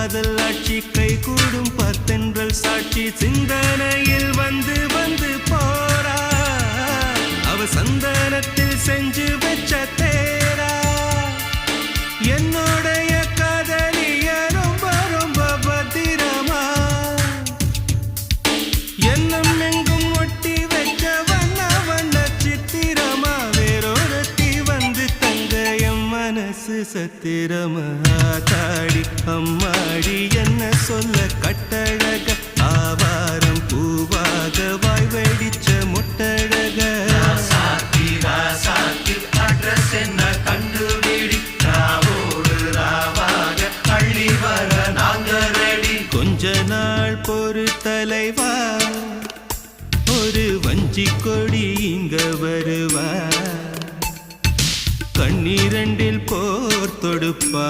காதல் ஆட்சி கை கூடும் பத்தென்றல் சாட்சி சிந்தனையில் வந்து வந்து போரா அவ சந்தனத்தில் செஞ்சு வச்ச தேரா என்னோடைய காதலிய ரொம்ப ரொம்ப பத்திரமா என்னும் எங்கும் ஒட்டி வச்ச வண்ண வண்ண சித்திரமா வேறொருத்தி வந்து தங்க என் மனசு சத்திரமா தாடி அம்மாடி என்ன சொல்ல கட்டழக ஆவாரம் பூவாக வாய் வெடிச்ச முட்டழக அட்ரஸ் என்ன கண்டுபிடி ராவோடு ராவாக அள்ளி வர நாங்க ரெடி கொஞ்ச நாள் பொறு தலைவா ஒரு வஞ்சி கொடி இங்க வருவா கண்ணீரண்டில் போர் தொடுப்பா